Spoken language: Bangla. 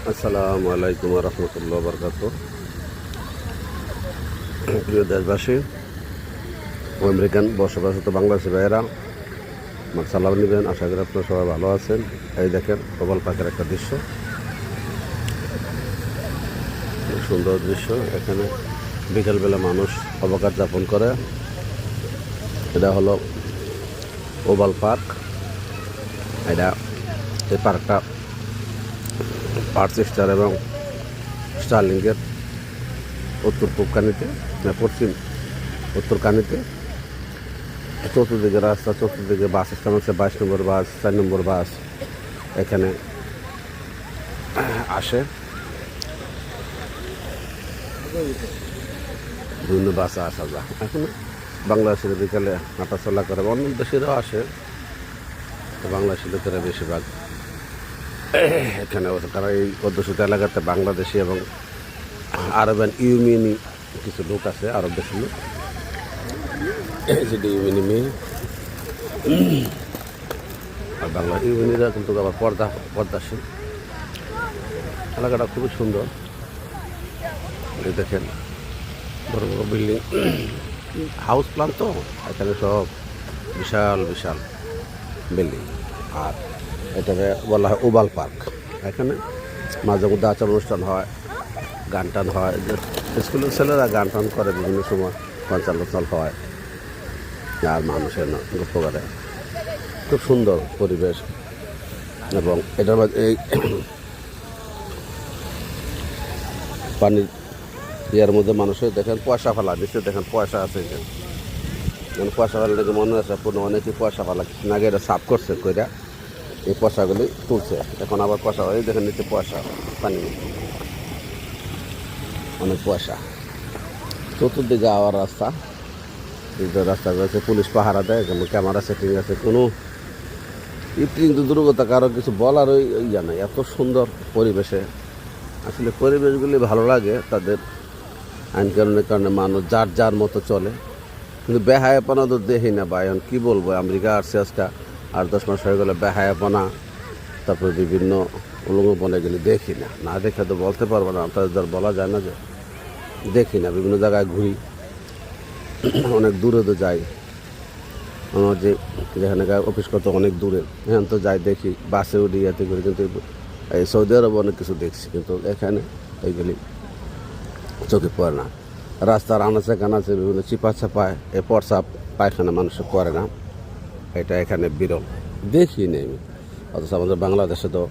আসসালামু আলাইকুম রহমতুল্লাহ বরকাত। প্রিয় দেশবাসী, আমেরিকান বসবাসত বাংলাদেশি ভাইয়েরা আমার সালাম নেবেন। আশা করি আপনারা সবাই ভালো আছেন। এই দেখেন প্রবাল পাখির একটা দৃশ্য, খুব সুন্দর দৃশ্য। এখানে বিকেলবেলা মানুষ অবকাশ যাপন করে। এটা হলো ওভাল পার্ক। এই পার্কটা পার্চেস্টার এবং স্টার্লিংয়ের উত্তর পূর্বকানিতে, পশ্চিম উত্তরকানিতে। চতুর্দিকে রাস্তা, চতুর্দিকে বাস স্ট্যান্ড আছে। 22 নম্বর বাস, 4 নম্বর বাস এখানে আসে। বিভিন্ন বাসে আসা যায়। এখন বাংলাদেশের বিকালে হাঁটাচলা করে, অন্য দেশেরও আসে। বাংলাদেশি লোকেরা বেশিরভাগ এখানে কারণ এই অধ্যুষিত এলাকাতে বাংলাদেশি এবং আরবান ইউমিনি কিছু লোক আছে, আরব দেশের লোক। যেটি ইউমিনি মেয়ে আর বাংলা ইউমিনিরা কিন্তু আবার পর্দাশীল। এলাকাটা খুবই সুন্দর। দেখেন বড় বড় বিল্ডিং, হাউস প্ল্যান তো এখানে সব বিশাল বিশাল বিল্ডিং। আর এটাকে বলা হয় ওভাল পার্ক। এখানে মাঝে মধ্যে আচার অনুষ্ঠান হয়, গান টান হয়। স্কুলের ছেলেরা গান টান করে বিভিন্ন সময়, পঞ্চাল হয় আর মানুষের গল্প করে। খুব সুন্দর পরিবেশ। এবং এটার মধ্যে এই পানির ইয়ার মধ্যে মানুষের দেখেন পয়সা ফেলা, নিশ্চয় দেখেন পয়সা আছে। মানে পয়সা ফেলা দেখে মনে আছে অনেকেই পয়সা ফেলা আগে এটা সাফ করছে কইরা এই পয়সাগুলি তুলছে। এখন আবার পয়সা এই দেখেন নিচে পয়সা, পানি অনেক পয়সা। চতুর্দিকে আওয়ার রাস্তা, রাস্তা রয়েছে, পুলিশ পাহারা দেয়, কোনো ক্যামেরা সেটিং আছে। কোনো কিন্তু দুর্গতা কারো কিছু বলার ওই ইয়া নাই। এত সুন্দর পরিবেশে আসলে পরিবেশগুলি ভালো লাগে। তাদের আইন কানুনের কারণে মানুষ যার যার মতো চলে, কিন্তু বেহায়াপনা তো দেখি না ভাই। এখন কী বলবো, আমেরিকা আসছে আজকে 8-10 মাস হয়ে গেলে বেহায়াপনা, তারপরে বিভিন্ন উলঙ্গপনা এগুলি দেখি না। না দেখে তো বলতে পারবো না, তাদের বলা যায় না যে দেখি না। বিভিন্ন জায়গায় ঘুরি, অনেক দূরে তো যাই। আমার যেখানে অফিস করতে অনেক দূরে, এখানে তো যাই, দেখি, বাসে উঠি, ইয়াতে করি। কিন্তু এই সৌদি আরবে অনেক কিছু দেখছি, কিন্তু এখানে এইগুলি চোখে পড়ে না। রাস্তার আনাচে কানাচে বিভিন্ন চিপা চাপায় এ পরসাপ পায়খানা মানুষ করে না। এটা এখানে বিরল, দেখি নেই। অথচ আমাদের বাংলাদেশে তো